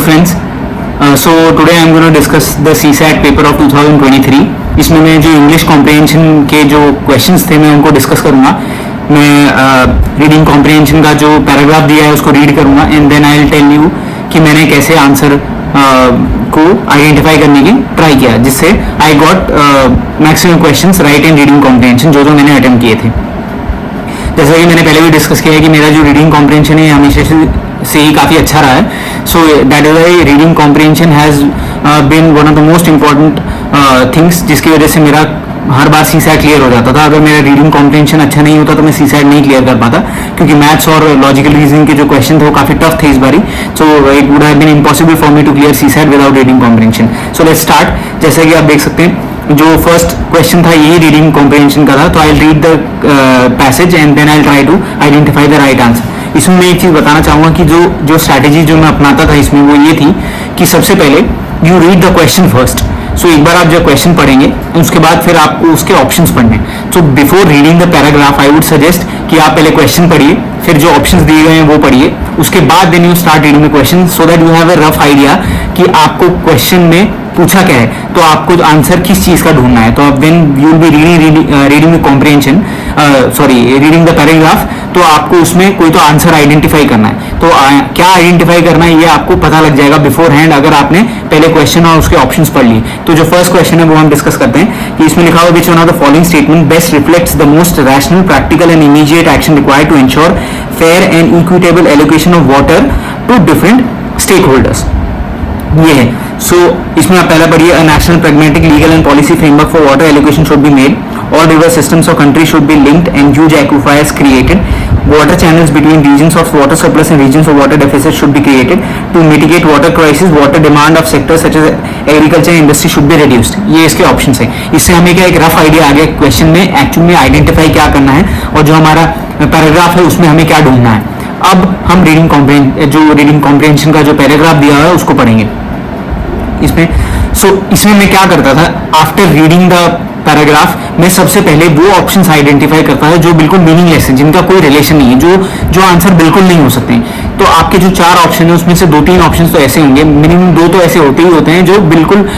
friends. Today I'm going to discuss the CSAT paper of 2023. इसमें मैं जो English comprehension के जो क्वेश्चंस थे मैं उनको डिस्कस करूँगा. मैं रीडिंग कॉम्प्रिहेंशन का जो पैराग्राफ दिया है उसको रीड करूँगा and then I will tell you कि मैंने कैसे आंसर को आइडेंटिफाई करने की ट्राई किया, जिससे I got maximum questions right in reading comprehension जो मैंने अटेम्प्ट किए थे. जैसा कि मैंने पहले भी डिस्कस किया है कि मेरा जो रीडिंग कॉम्प्रिहेंशन है हमेशा से ही काफ़ी अच्छा रहा है. So that is why reading comprehension has been one of the most important things, जिसकी वजह से मेरा हर बार सीसैट क्लियर हो जाता था. अगर मेरा रीडिंग कॉम्प्रिहेंशन अच्छा नहीं होता तो मैं सीसैट नहीं क्लियर कर पाता, क्योंकि मैथ्स और लॉजिकल रीजनिंग के जो क्वेश्चन थे वो काफ़ी टफ थे इस बारी. So it would have been impossible for me to clear CSAT without reading comprehension. So let's start. जैसा कि आप देख सकते हैं जो फर्स्ट क्वेश्चन था यही रीडिंग कॉम्प्रिहेंशन का था. तो I will read the passage and then I will try to identify the right answer. इसमें मैं एक चीज़ बताना चाहूँगा कि जो स्ट्रैटेजी जो मैं अपनाता था इसमें वो ये थी कि सबसे पहले you read the question first. So एक बार आप जब क्वेश्चन पढ़ेंगे उसके बाद फिर आपको उसके ऑप्शंस पढ़ने. So before reading the paragraph I would suggest कि आप पहले क्वेश्चन पढ़िए, फिर जो ऑप्शंस दिए गए हैं वो पढ़िए, उसके बाद then you start reading the question, so that you have a rough idea कि आपको क्वेश्चन में पूछा क्या है, तो आपको आंसर किस चीज़ का ढूंढना है. तो अब when you will be reading the comprehension reading the paragraph, तो आपको उसमें कोई तो आंसर आइडेंटिफाई करना है. तो क्या आइडेंटिफाई करना है ये आपको पता लग जाएगा बिफोर हैंड, अगर आपने पहले क्वेश्चन और उसके ऑप्शंस पढ़ लिए. तो जो फर्स्ट क्वेश्चन है वो हम डिस्कस करते हैं कि इसमें लिखा हुआ which one of the following statement best reflects the most rational practical and immediate action required to ensure fair and equitable allocation of water to different stake holders. ये है. सो इसमें आप पहला पढ़िए. A national pragmatic legal and policy framework for water allocation should be made. All river systems of country should be linked and huge aquifers created. Water channels between regions of water surplus and regions of water deficit should be created. To mitigate water crisis, water demand of sectors such as agriculture and industry should be reduced. ये इसके options हैं. इससे हमें क्या एक rough idea आ गया question में actual में आइडेंटिफाई क्या करना है और जो हमारा पैराग्राफ है उसमें हमें क्या ढूंढना है. अब हम रीडिंग कॉम्प्रिहेंशन का जो पैराग्राफ दिया हुआ है उसको पढ़ेंगे. इसमें मैं क्या करता था, आफ्टर रीडिंग द पैराग्राफ मैं सबसे पहले वो ऑप्शंस आइडेंटिफाई करता था जो बिल्कुल मीनिंगलेस है, जिनका कोई रिलेशन नहीं है, जो आंसर बिल्कुल नहीं हो सकते हैं. तो आपके जो 4 ऑप्शन है उसमें से 2-3 ऑप्शन तो ऐसे होंगे, मिनिमम 2 तो ऐसे होते ही होते हैं जो बिल्कुल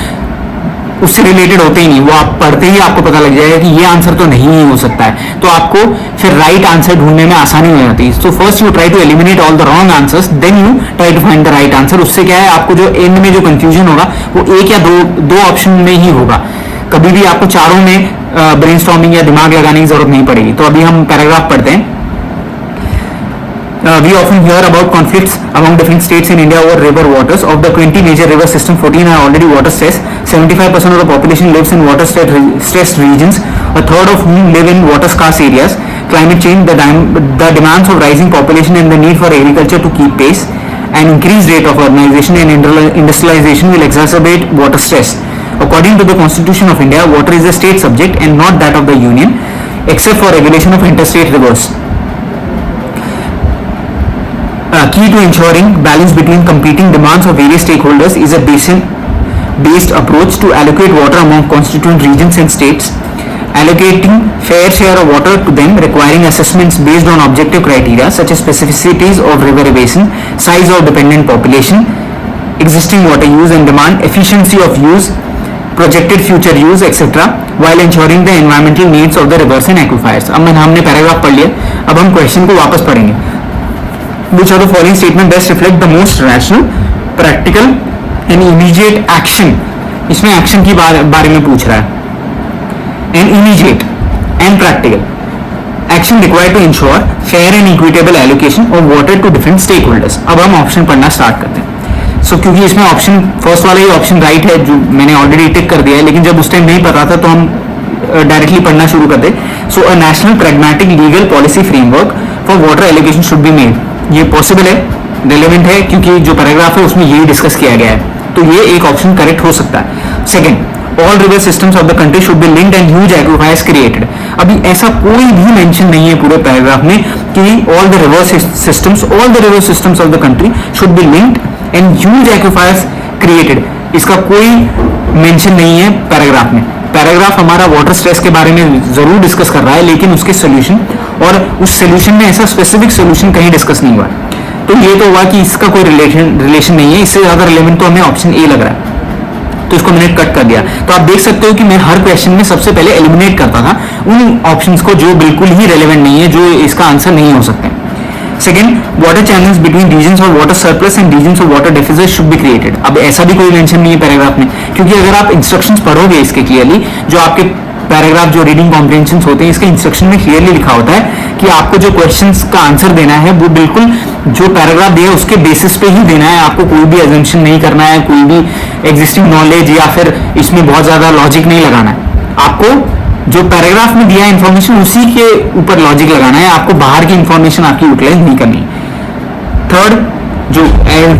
उससे रिलेटेड होते ही नहीं. वो आप पढ़ते ही आपको पता लग जाएगा कि ये आंसर तो नहीं ही हो सकता है. तो आपको फिर राइट आंसर ढूंढने में आसानी हो जाती है. So first you try to eliminate all the wrong answers, then you try to find the right answer. उससे क्या है, आपको जो एंड में जो कंफ्यूजन होगा वो एक या दो ऑप्शन में ही होगा. कभी भी आपको चारों में ब्रेनस्टॉर्मिंग या दिमाग लगाने की जरूरत नहीं पड़ेगी. तो अभी हम पैराग्राफ पढ़ते हैं. We often hear about conflicts among different states in India over river waters. Of the 20 major river systems, 14 are already water stressed. 75% of the population lives in water stressed regions, a third of whom live in water scarce areas. Climate change, the demands of rising population and the need for agriculture to keep pace, and increased rate of urbanization and industrialization will exacerbate water stress. According to the Constitution of India, water is a state subject and not that of the Union, except for regulation of interstate rivers. Key to ensuring balance between competing demands of various stakeholders is a basin-based approach to allocate water among constituent regions and states, allocating fair share of water to them, requiring assessments based on objective criteria such as specificities of river basin, size of dependent population, existing water use and demand, efficiency of use, projected future use, etc., while ensuring the environmental needs of the rivers and aquifers. अब हमने paragraph पढ़ लिया. अब हम question को वापस पढ़ेंगे. Which of the following statement best reflect the most rational, practical and immediate action? इसमें एक्शन की बारे में पूछ रहा है. And immediate and practical action required to ensure fair and equitable allocation of water to different stakeholders. अब हम option पढ़ना स्टार्ट करते हैं. क्योंकि इसमें ऑप्शन फर्स्ट वाला ही ऑप्शन राइट है जो मैंने ऑलरेडी टिक कर दिया है, लेकिन जब उस टाइम नहीं पता था तो हम डायरेक्टली पढ़ना शुरू कर दे. So a national pragmatic legal policy framework for water allocation should be made. ये पॉसिबल है, रेलेवेंट है, क्योंकि जो पैराग्राफ है उसमें यही डिस्कस किया गया है. तो ये एक ऑप्शन करेक्ट हो सकता है. Second, all river systems of the country should be linked and huge aquifers created. अभी ऐसा कोई भी मेंशन नहीं है पूरे पैराग्राफ में कि all the river systems of the country should be linked and huge aquifers created. इसका कोई मेंशन नहीं है पैराग्राफ में. पैराग्राफ हमारा वाटर स्ट्रेस के बारे में जरूर डिस्कस कर रहा है, लेकिन उसके सोल्यूशन और उस सोल्यूशन में ऐसा स्पेसिफिक सोल्यूशन कहीं डिस्कस नहीं हुआ. तो ये तो हुआ कि इसका कोई रिलेशन नहीं है, इससे ज्यादा रिलेवेंट तो हमें ऑप्शन ए लग रहा है, तो इसको मैंने कट कर दिया। तो आप देख सकते हो कि मैं हर क्वेश्चन में सबसे पहले एलिमिनेट करता था उन ऑप्शंस को जो बिल्कुल ही रेलेवेंट नहीं है, जो इसका आंसर नहीं हो सकते। Second, water channels between regions of water surplus and regions of water deficit should be created. अब ऐसा भी कोई मेंशन नहीं है पैराग्राफ में, क्योंकि अगर आप इंस्ट्रक्शंस पढ़ोगे इसके क्लियरली, जो आपके पैराग्राफ जो रीडिंग कॉम्प्रिहेंशन होते हैं, इसके इंस्ट्रक्शन में क्लियरली लिखा होता है कि आपको जो क्वेश्चंस का आंसर देना है वो बिल्कुल जो पैराग्राफ दिया है उसके बेसिस पे ही देना है। आपको कोई भी एजम्पशन नहीं करना है, कोई भी एग्जिस्टिंग नॉलेज या फिर इसमें बहुत ज्यादा लॉजिक नहीं लगाना है। आपको जो पैराग्राफ में दिया है इन्फॉर्मेशन उसी के ऊपर लॉजिक लगाना है, आपको बाहर की इंफॉर्मेशन आपकी यूटिलाइज नहीं करनी। थर्ड, जो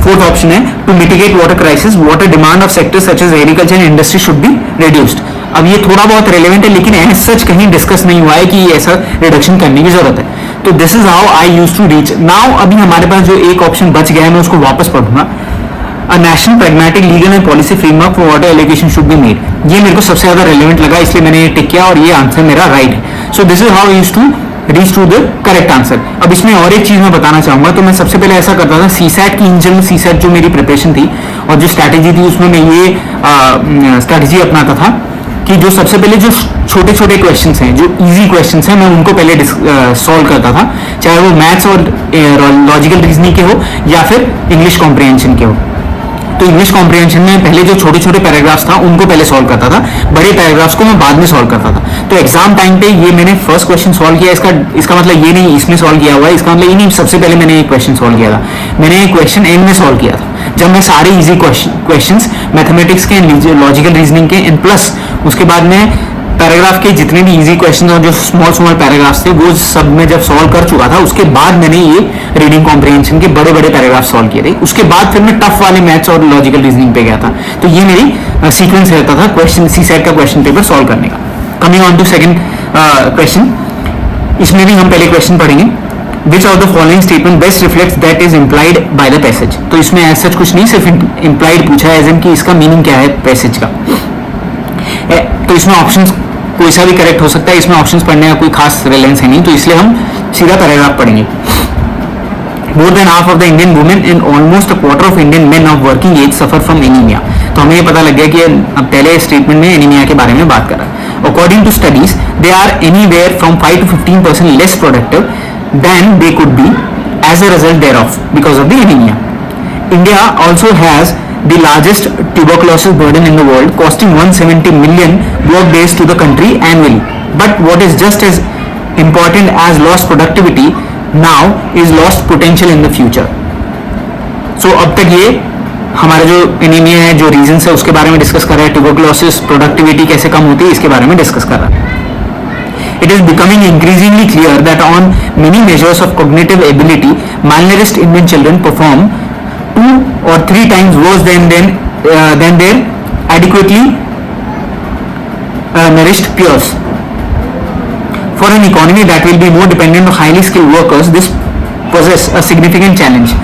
फोर्थ ऑप्शन है, to mitigate water crisis water demand of sectors such as agriculture and industry should be reduced. अब ये थोड़ा बहुत रेलेवेंट है, लेकिन एज सच कहीं डिस्कस नहीं हुआ है कि ऐसा रिडक्शन करने की जरूरत है। तो this is how I use to reach. Now अभी हमारे पास जो एक ऑप्शन बच गया है मैं उसको वापस पढ़ूंगा। A national pragmatic legal and policy framework for water allocation should be made. ये मेरे को सबसे ज्यादा रेलेवेंट लगा, इसलिए मैंने ये टिक किया और ये आंसर मेरा राइट है। So this is how I used to reach to the correct answer. अब इसमें और एक चीज मैं बताना चाहूंगा, तो मैं सबसे पहले ऐसा करता था, सीसैट की इन जनरल सीसैट जो मेरी प्रिपरेशन थी और जो स्ट्रैटेजी थी उसमें मैं ये स्ट्रैटेजी अपनाता था कि जो सबसे पहले जो छोटे छोटे क्वेश्चंस हैं, जो इजी क्वेश्चंस हैं, मैं उनको पहले सॉल्व करता था, चाहे वो मैथ्स और लॉजिकल रीजनिंग के हो या फिर इंग्लिश कॉम्प्रिहेंशन के हो। तो इंग्लिश कॉम्प्रिहेंशन में पहले जो छोटे छोटे पैराग्राफ्स था उनको पहले सॉल्व करता था, बड़े पैराग्राफ्स को मैं बाद में सॉल्व करता था। तो एग्जाम टाइम पे ये मैंने फर्स्ट क्वेश्चन सॉल्व किया, इसका मतलब ये नहीं इसमें सॉल्व किया हुआ है, इसका मतलब ये नहीं सबसे पहले मैंने एक क्वेश्चन सॉल्व किया था, मैंने एक क्वेश्चन एंड में सॉल्व किया था, जब मैं सारे इजी क्वेश्चंस मैथमेटिक्स के लॉजिकल रीजनिंग के एंड प्लस उसके बाद में पैराग्राफ के जितने भी इजी क्वेश्चन और जो स्मॉल पैराग्राफ्स थे वो सब मैं जब सॉल्व कर चुका था, उसके बाद मैंने ये रीडिंग कॉम्प्रिहेंशन के बड़े बड़े पैराग्राफ सॉल्व किए थे। उसके बाद फिर मैं टफ वाले मैथ्स और लॉजिकल रीजनिंग पे गया था। तो ये मेरी सीक्वेंस रहता था क्वेश्चन सीसैट का क्वेश्चन पेपर सॉल्व करने का। Coming on to second question, इसमें भी हम पहले क्वेश्चन पढ़ेंगे, which of the following statement best reflects that is implied by the passage. तो इसमें ऐसा कुछ नहीं, सिर्फ इम्प्लाइड पूछा है, एज इन कि इसका मीनिंग क्या है पैसेज का। तो इसमें ऑप्शंस कोई सा भी करेक्ट हो सकता है, इसमें ऑप्शंस पढ़ने का कोई खास रिलेवेंस है नहीं, तो इसलिए हम सीधा पैराग्राफ पढ़ेंगे। More than half of the Indian women and almost a quarter of Indian men of working age suffer from anemia. तो हमें ये पता लग गया कि अब पहले स्टेटमेंट में एनीमिया के बारे में बात कर रहा है। According to studies, they are anywhere from 5 to 15% less productive than they could be as a result thereof because of the anemia. India also has the largest tuberculosis burden in the world, costing 170 million work days to the country annually. But what is just as important as lost productivity now is lost potential in the future. So अब तक ये हमारा जो anaemia है, जो reasons है, उसके बारे में डिस्कस कर रहा है। ट्यूबरकुलोसिस प्रोडक्टिविटी कैसे कम होती है इसके बारे में डिस्कस कर रहा है। It is becoming increasingly clear that on many measures of cognitive ability, malnourished Indian children perform 2 or 3 times worse than their adequately nourished peers. For an economy that will be more dependent on highly skilled workers, this poses a significant challenge,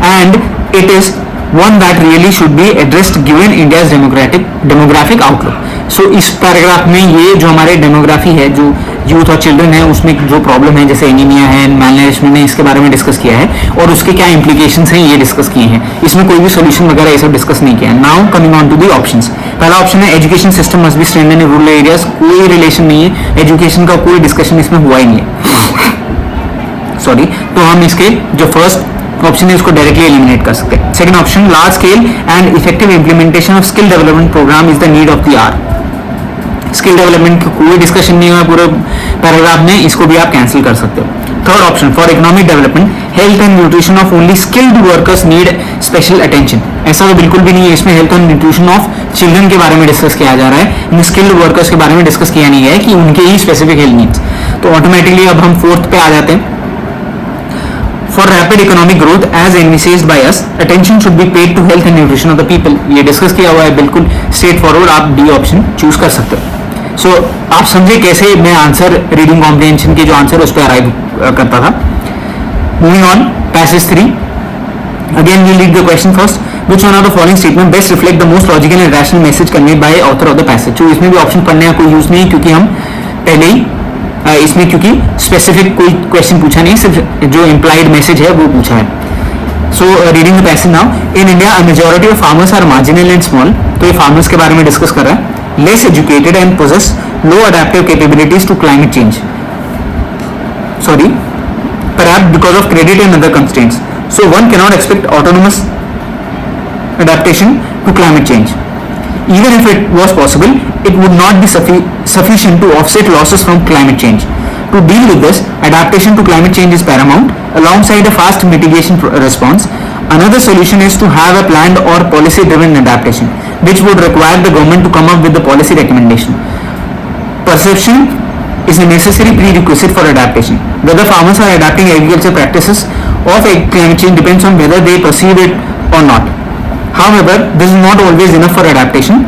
and it is one that really should be addressed given India's demographic outlook. So इस paragraph में ये जो हमारे demography है, जो youth और children है, उसमें जो प्रॉब्लम है जैसे एनीमिया है, मैलनरिशमेंट है, इसके बारे में डिस्कस किया है और उसके क्या इंप्लीकेशंस हैं ये डिस्कस किए हैं। इसमें कोई भी सोल्यूशन वगैरह ये सब डिस्कस नहीं किया है। Now coming on to the options. पहला ऑप्शन है education system must be strengthened in rural areas. कोई रिलेशन नहीं है, एजुकेशन का कोई डिस्कशन इसमें हुआ ही नहीं है, सॉरी। तो हम इसके जो फर्स्ट ऑप्शन है उसको डायरेक्टली एलिमिनेट कर सकते हैं। Second option, large scale and effective implementation of skill development program is the need of the hour. Skill development का कोई डिस्कशन नहीं हुआ पूरे पैराग्राफ में, इसको भी आप कैंसिल कर सकते हो। Third option, for economic development health and nutrition of only skilled workers need special attention. ऐसा तो बिल्कुल भी नहीं है, इसमें health and nutrition of children के बारे में डिस्कस किया जा रहा है, स्किल्ड वर्कर्स के बारे में डिस्कस किया नहीं गया है कि उनके ही स्पेसिफिक हेल्थ नीड्स। तो ऑटोमेटिकली अब हम फोर्थ पे आ जाते हैं। For rapid economic growth as envisaged by us, attention should be paid to health and nutrition of the people. ये डिस्कस किया हुआ है, बिल्कुल स्ट्रेट फॉरवर्ड, आप डी ऑप्शन चूज कर सकते हो। सो आप समझे कैसे मैं आंसर रीडिंग कॉम्प्रिहेंशन के जो आंसर उस पर अराइव करता था। Moving on, passage 3 again we read the question first. Which one of the following statement best reflect the most logical and rational message conveyed by author of the passage? तो इसमें भी option पढ़ने का कोई use नहीं है क्योंकि हम पहले ही इसमें क्योंकि स्पेसिफिक कोई क्वेश्चन पूछा नहीं, सिर्फ जो इम्प्लाइड मैसेज है वो पूछा है। So reading the passage now. In India, a majority of farmers are marginal and small. तो ये farmers के बारे में discuss कर रहा है. Less educated and possess low adaptive capabilities to climate change. Sorry, perhaps because of credit and other constraints. So one cannot expect autonomous adaptation to climate change. Even if it was possible, it would not be sufficient to offset losses from climate change. To deal with this, adaptation to climate change is paramount, alongside a fast mitigation response. Another solution is to have a planned or policy-driven adaptation, which would require the government to come up with the policy recommendation. Perception is a necessary prerequisite for adaptation. Whether farmers are adapting agriculture practices of climate change depends on whether they perceive it or not. However, this is not always enough for adaptation.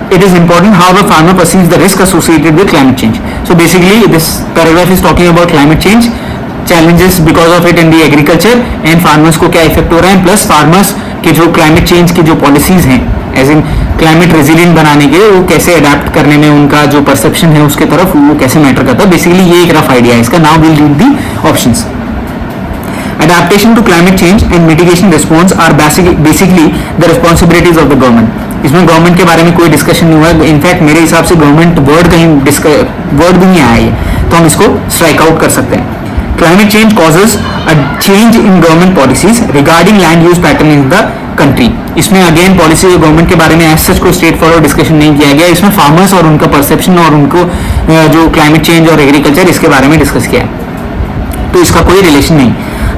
It is important how a farmer perceives the risk associated with climate change. So basically, this paragraph is talking about climate change, challenges because of it in the agriculture, and farmers को क्या effect हो रहा है, plus farmers के जो climate change की जो policies हैं, एज इन क्लाइमेट रेजिलिएंट बनाने के, वो कैसे अडेप्ट करने में उनका जो परसेप्शन है उसके तरफ वो कैसे मैटर करता है. बेसिकली ये एक रफ आइडिया है इसका. Now will read the options. Adaptation to climate change and mitigation response are basically the responsibilities of the government. इसमें गवर्नमेंट के बारे में कोई डिस्कशन नहीं हुआ. इनफैक्ट मेरे हिसाब से गवर्नमेंट वर्ड भी नहीं आया है, तो हम इसको स्ट्राइक आउट कर सकते हैं. Climate change causes a change in government policies regarding land use pattern in the country. इसमें अगेन पॉलिसी गवर्नमेंट के बारे में एज सच कोई स्ट्रेट फॉरवर्ड डिस्कशन नहीं किया गया. इसमें फार्मर्स और उनका परसेप्शन और उनको जो क्लाइमेट चेंज और एग्रीकल्चर इसके बारे में डिस्कस किया है, तो इसका कोई रिलेशन नहीं.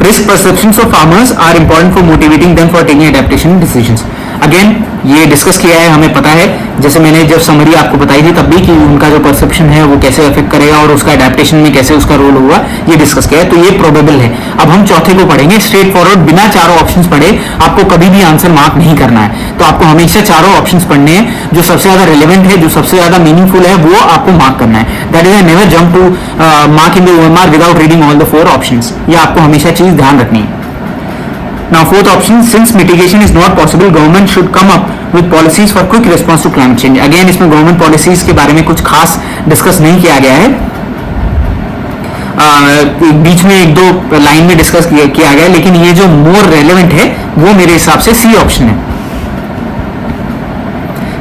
Risk perceptions of farmers are important for motivating them for taking adaptation decisions. Again, ये डिस्कस किया है, हमें पता है, जैसे मैंने जब समरी आपको बताई थी तब भी, कि उनका जो परसेप्शन है वो कैसे अफेक्ट करेगा और उसका अडेप्टेशन में कैसे उसका रोल होगा, ये डिस्कस किया है. तो ये प्रोबेबल है. अब हम चौथे को पढ़ेंगे स्ट्रेट फॉरवर्ड, बिना चारों ऑप्शंस पढ़े. आपको कभी भी आंसर मार्क नहीं करना है, तो आपको हमेशा चारों ऑप्शंस पढ़ने हैं. जो सबसे ज्यादा रिलेवेंट है, जो सबसे ज्यादा मीनिंगफुल है, वो आपको मार्क करना है. That is I never jump to mark in the OMR without reading all the 4 options. ये आपको हमेशा चीज ध्यान रखनी है. Now fourth option, since mitigation is not possible, government should come up with policies for quick response to climate change. Again, इसमें government policies के बारे में कुछ खास डिस्कस नहीं किया गया है. बीच में एक दो लाइन में डिस्कस किया गया है, लेकिन ये जो मोर रेलेवेंट है वो मेरे हिसाब से सी ऑप्शन है,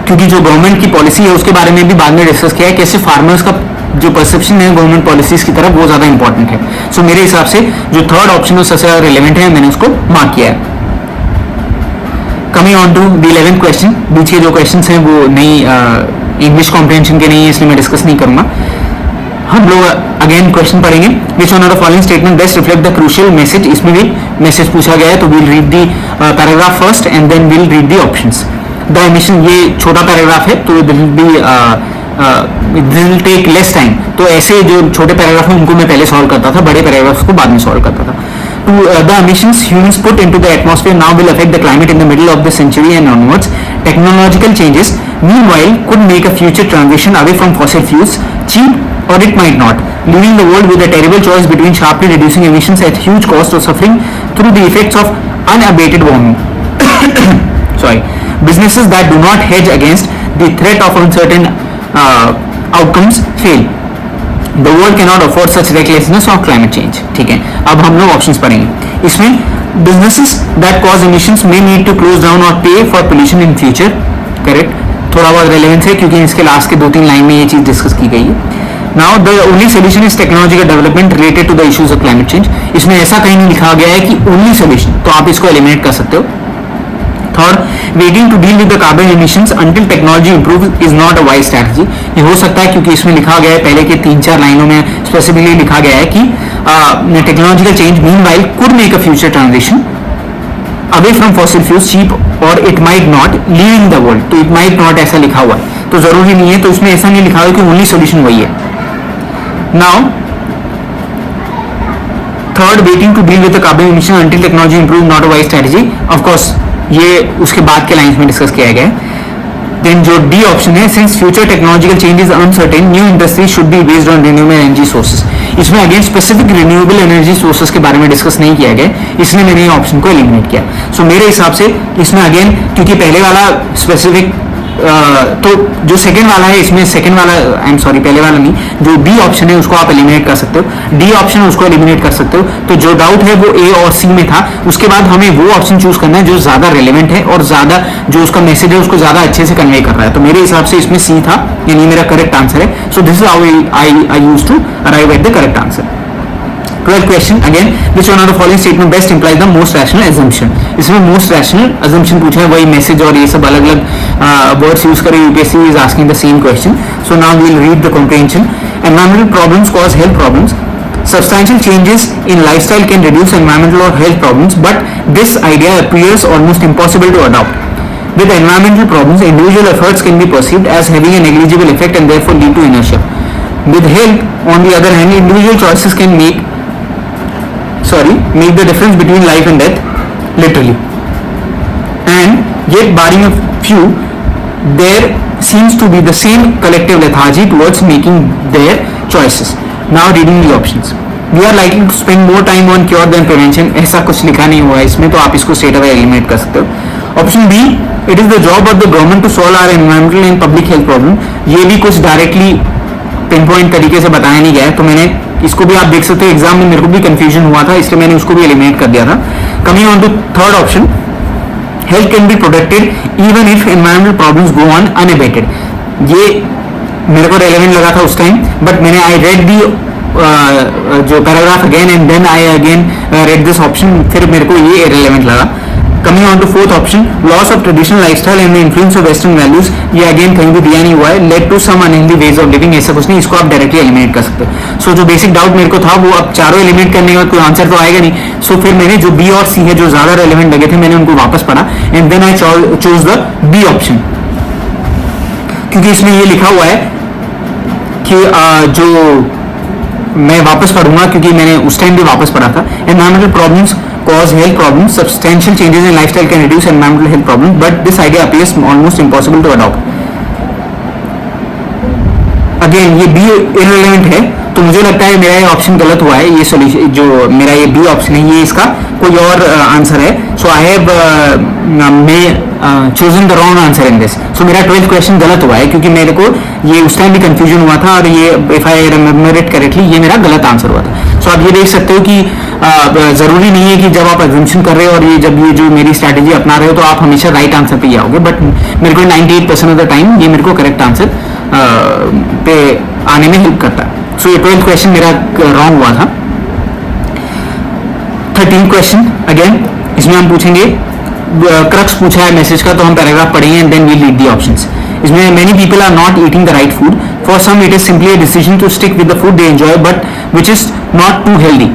क्योंकि जो गवर्नमेंट की पॉलिसी है उसके बारे में भी बाद में डिस्कस किया है, कैसे फार्मर्स का जो परसेप्शन है गवर्नमेंट पॉलिसीज की तरफ वो ज्यादा इंपॉर्टेंट है. सो मेरे हिसाब से जो थर्ड ऑप्शन है सबसे ज्यादा रिलेवेंट है, मैंने उसको मार्क किया है. Coming on to the 11th question. बीच के जो क्वेश्चन हैं वो नहीं इंग्लिश कॉम्प्रिहेंशन के नहीं है, इसलिए मैं डिस्कस नहीं करूंगा. हम लोग अगेन क्वेश्चन पढ़ेंगे. Which one of the following statement best reflect the crucial message. इसमें भी मैसेज पूछा गया है, तो will read the paragraph first and then will read the options. The emission, ये छोटा पैराग्राफ है तो this'll be will take less time. तो ऐसे जो छोटे पैराग्राफ हैं उनको मैं पहले सॉल्व करता था, बड़े पैराग्राफ्स को बाद में सॉल्व करता था. To the emissions humans put into the atmosphere now will affect the climate in the middle of the century and onwards. Technological changes, meanwhile, could make a future transition away from fossil fuels cheap, or it might not, leaving the world with a terrible choice between sharply reducing emissions at huge cost or suffering through the effects of unabated warming. Sorry. Businesses that do not hedge against the threat of uncertain outcomes fail. The world cannot afford such recklessness of climate change. ठीक है, अब हम लोग options पढ़ेंगे. इसमें businesses that cause emissions may need to close down or pay for pollution in future. Correct, थोड़ा बहुत relevance है क्योंकि इसके लास्ट के 2-3 लाइन में ये चीज डिस्कस की गई है. Now the only solution is technological development related to the issues of climate change. इसमें ऐसा कहीं नहीं लिखा गया है कि only solution, तो आप इसको एलिमिनेट कर सकते हो. Third, waiting to deal with the carbon emissions until technology improves is not a wise strategy. ये हो सकता है क्योंकि इसमें लिखा गया है, पहले के 3-4 लाइनों में स्पेसिफिकली लिखा गया है कि technological change meanwhile could make a future transition away from fossil fuels cheap, or it might not, leaving the world. तो it might not ऐसा लिखा हुआ है, तो जरूरी नहीं है, तो इसमें ऐसा नहीं लिखा हुआ कि only solution वही है. Now third, waiting to deal with the carbon emission until technology improves not a wise strategy. Of course ये उसके बाद के लाइंस में डिस्कस किया गया है. देन जो डी ऑप्शन है, since future technological change is uncertain, new industry should be based on renewable energy sources. इसमें again specific renewable energy sources के बारे में डिस्कस नहीं किया गया, इसलिए मैंने ये ऑप्शन को एलिमिनेट किया. सो मेरे हिसाब से इसमें अगेन, क्योंकि पहले वाला स्पेसिफिक तो जो सेकंड वाला है इसमें, सेकंड वाला आई एम सॉरी पहले वाला नहीं, जो बी ऑप्शन है उसको आप एलिमिनेट कर सकते हो, डी ऑप्शन है उसको एलिमिनेट कर सकते हो। तो जो डाउट है वो ए और सी में था, उसके बाद हमें वो ऑप्शन चूज करना है जो ज्यादा रेलेवेंट है और ज्यादा जो उसका मैसेज है उसको ज्यादा अच्छे से कन्वे कर रहा है। तो मेरे हिसाब से इसमें सी था, यानी मेरा करेक्ट आंसर है। So this is how I used to arrive at the correct answer. 12th question again, which one of the following statement best implies the most rational assumption? इसमें most rational assumption पूछा है, वही message और ये सब अलग अलग words use करे UPSC is asking the same question. So now we will read the comprehension. Environmental problems cause health problems. Substantial changes in lifestyle can reduce environmental or health problems, but this idea appears almost impossible to adopt. With environmental problems, individual efforts can be perceived as having a negligible effect and therefore lead to inertia. With health, on the other hand, individual choices can make the difference between life and death, literally. And yet, barring a few, there seems to be the same collective lethargy towards making their choices. Now reading the options. We are likely to spend more time on cure than prevention. ऐसा कुछ लिखा नहीं हुआ है इसमें, तो आप इसको straight away eliminate कर सकते हो। Option B, it is the job of the government to solve our environmental and public health problem. ये भी कुछ directly pinpoint तरीके से बताया नहीं गया है, तो मैंने इसको भी आप देख सकते हो, एग्जाम में मेरे को भी कंफ्यूजन हुआ था इसलिए मैंने उसको भी एलिमिनेट कर दिया था। Coming on to third option, health can be protected even if environmental problems go on unabated. ये मेरे को रेलेवेंट लगा था उस टाइम, बट मैंने आई रेड दी जो paragraph again and then I again read this option, फिर मेरे को ये रेलेवेंट लगा। Coming on to fourth option, loss of traditional lifestyle and the influence of western values, ये अगेन कहीं भी दिया नहीं हुआ है। Led to some unhealthy ways of living, ऐसा कुछ नहीं, इसको आप डायरेक्टली एलिमिनेट कर सकते हो। सो जो बेसिक डाउट मेरे को था वो अब चारों एलिमिनेट करने के बाद कोई आंसर तो आएगा नहीं, सो फिर मैंने जो बी और सी है जो ज्यादा रेलेवेंट लगे थे मैंने उनको वापस पढ़ा and then I choose the B option, क्योंकि इसमें ये लिखा हुआ है कि जो मैं वापस पढ़ूंगा, क्योंकि मैंने उस टाइम भी वापस पढ़ा था। Environmental problems cause health problems, substantial changes in lifestyle can reduce environmental health problems, but this idea appears almost impossible to adopt. Again ये B irrelevant है, तो मुझे लगता है मेरा ये ऑप्शन गलत हुआ है। ये सोल्यूशन जो मेरा ये बी ऑप्शन है ये इसका कोई और आंसर है। So I have chosen the wrong answer in this. So मेरा 12th क्वेश्चन गलत हुआ है क्योंकि मेरे को ये उस टाइम भी कंफ्यूजन हुआ था और ये if I remember it correctly ये मेरा गलत आंसर हुआ था। सो आप ये देख सकते हो कि जरूरी नहीं है कि जब आप एग्जामिशन कर रहे हो और ये जब ये जो मेरी स्ट्रैटेजी अपना रहे हो तो आप हमेशा राइट आंसर पे ही आओगे, बट मेरे को 98% ऑफ द टाइम ये मेरे को करेक्ट आंसर पे आने में हेल्प करता है। सो ये 12th क्वेश्चन मेरा रॉन्ग हुआ था। 13th क्वेश्चन अगेन इसमें हम पूछेंगे क्रक्स पूछा है मैसेज का, तो हम पैराग्राफ पढ़ेंगे and then we read the options. इसमें many people are not eating the right food, for some it is simply a decision to stick with the food they enjoy but which is not too healthy.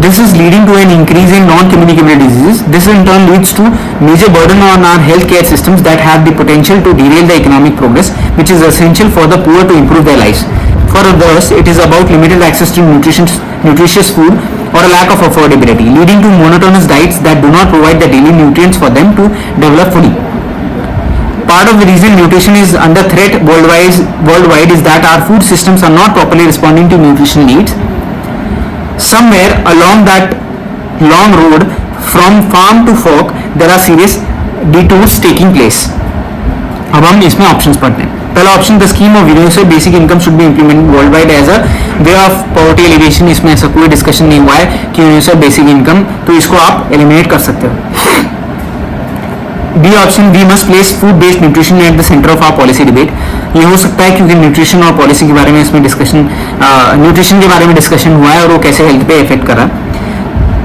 This is leading to an increase in non-communicable diseases. This in turn leads to major burden on our healthcare systems that have the potential to derail the economic progress, which is essential for the poor to improve their lives. For others, it is about limited access to nutritious food or a lack of affordability, leading to monotonous diets that do not provide the daily nutrients for them to develop fully. Part of the reason nutrition is under threat worldwide is that our food systems are not properly responding to nutrition needs. Somewhere along that long road from farm to fork there are serious detours taking place. अब हम इसमें options पढ़ते हैं. पहला option, the scheme of universal basic income should be implemented world wide as a way of poverty elevation. इसमें ऐसा कोई discussion नहीं हुआ है कि यूनिवर्सल बेसिक इनकम, तो इसको आप एलिमिनेट कर सकते हो. B option, we must place food based nutrition at the centre of our policy debate. ये हो सकता है क्योंकि न्यूट्रिशन और पॉलिसी के बारे में इसमें डिस्कशन, न्यूट्रिशन के बारे में डिस्कशन हुआ है और वो कैसे हेल्थ पे इफेक्ट कर रहा है.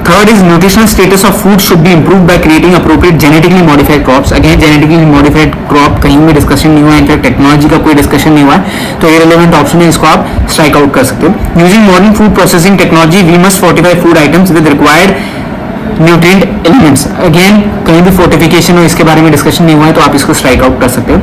Third is nutritional status of food should be improve by creating appropriate genetically modified crops. Again genetically modified crop कहीं भी डिस्कशन नहीं हुआ है, इनफैक्ट टेक्नोलॉजी का कोई डिस्कशन नहीं हुआ है, तो ये रिलेवेंट ऑप्शन है, इसको आप स्ट्राइक आउट कर सकते हो. Using modern food processing technology we must fortify food items with required nutrient elements. Again कहीं भी फोर्टिफिकेशन हो इसके बारे में डिस्कशन नहीं हुआ है, तो आप इसको स्ट्राइक आउट कर सकते हो.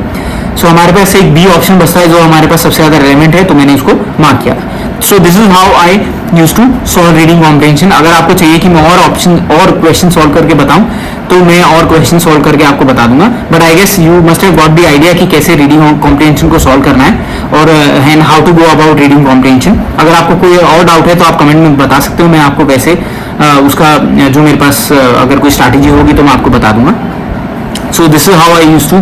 सो हमारे पास एक बी ऑप्शन बचता है जो हमारे पास सबसे ज्यादा रेलेवेंट है, तो मैंने इसको मार्क किया. So this is how I use to solve reading comprehension. अगर आपको चाहिए कि मैं और ऑप्शन और क्वेश्चन सॉल्व करके बताऊं तो मैं और क्वेश्चन सॉल्व करके आपको बता दूंगा, but I guess you must have got the idea कि कैसे रीडिंग कॉम्प्रिहेंशन को सॉल्व करना है और and how to go about reading comprehension. अगर आपको कोई और डाउट है तो आप कमेंट में बता सकते हो, मैं आपको वैसे उसका जो मेरे पास अगर कोई स्ट्रैटेजी होगी तो मैं आपको बता दूंगा. So this is how I use to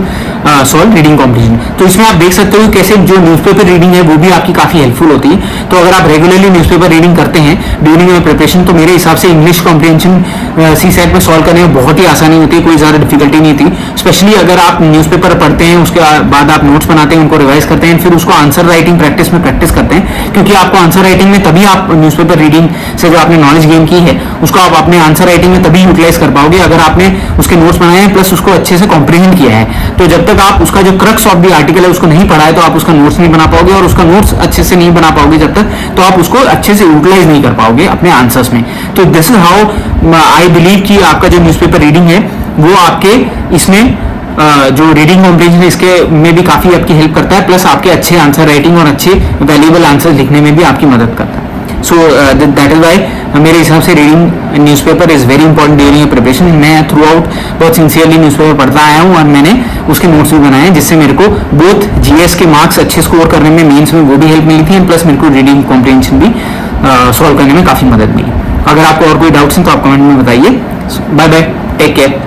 solve reading comprehension. तो इसमें आप देख सकते हो कैसे जो न्यूज़पेपर रीडिंग है वो भी आपकी काफ़ी हेल्पफुल होती है। तो अगर आप रेगुलरली न्यूज़पेपर रीडिंग करते हैं ड्यूरिंग योर प्रिपरेशन, तो मेरे हिसाब से इंग्लिश कॉम्प्रिहेंशन सीसैट में सॉल्व करने में बहुत ही आसानी होती है, कोई ज़्यादा डिफिकल्टी नहीं थी। स्पेशली अगर आप न्यूज़पेपर पढ़ते हैं, उसके बाद आप नोट्स बनाते हैं, उनको रिवाइज करते हैं, फिर उसको आंसर राइटिंग प्रैक्टिस में प्रैक्टिस करते हैं, क्योंकि आपको आंसर राइटिंग में तभी आप न्यूज़पेपर रीडिंग से जो आपने नॉलेज गेन की है उसको आप अपने आंसर राइटिंग में तभी यूटिलाइज कर पाओगे अगर आपने उसके नोट्स बनाए हैं प्लस उसको अच्छे से कॉम्प्रिहेंड किया है। तो जब तक आप उसका जो क्रक्स ऑफ द आर्टिकल है उसको नहीं पढ़ा है तो आप उसका नोट्स नहीं बना पाओगे, और उसका नोट्स अच्छे से नहीं बना पाओगे जब तक, तो आप उसको अच्छे से यूटिलाइज नहीं कर पाओगे अपने आंसर्स में। तो this is how I believe कि आपका जो न्यूज़पेपर रीडिंग है वो आपके इसमें जो रीडिंग कॉम्प्रिहेंशन इसके में भी काफ़ी आपकी हेल्प करता है, प्लस आपके अच्छे आंसर राइटिंग और अच्छे वैल्यूएबल आंसर लिखने में भी आपकी मदद करता है। सो दैट इज वाई मेरे हिसाब से reading newspaper is very important during preparation. मैं थ्रू आउट बहुत सिंसियरली न्यूज़पेपर पढ़ता आया हूँ और मैंने उसके नोट्स भी बनाए हैं, जिससे मेरे को बोथ जीएस के मार्क्स अच्छे स्कोर करने में मेंस में वो भी हेल्प मिली थी, एंड प्लस मेरे को रीडिंग कॉम्प्रिहेंशन भी सॉल्व करने में काफ़ी मदद मिली। अगर आपको और कोई डाउट्स हैं तो आप कमेंट में बताइए। Bye bye, take care.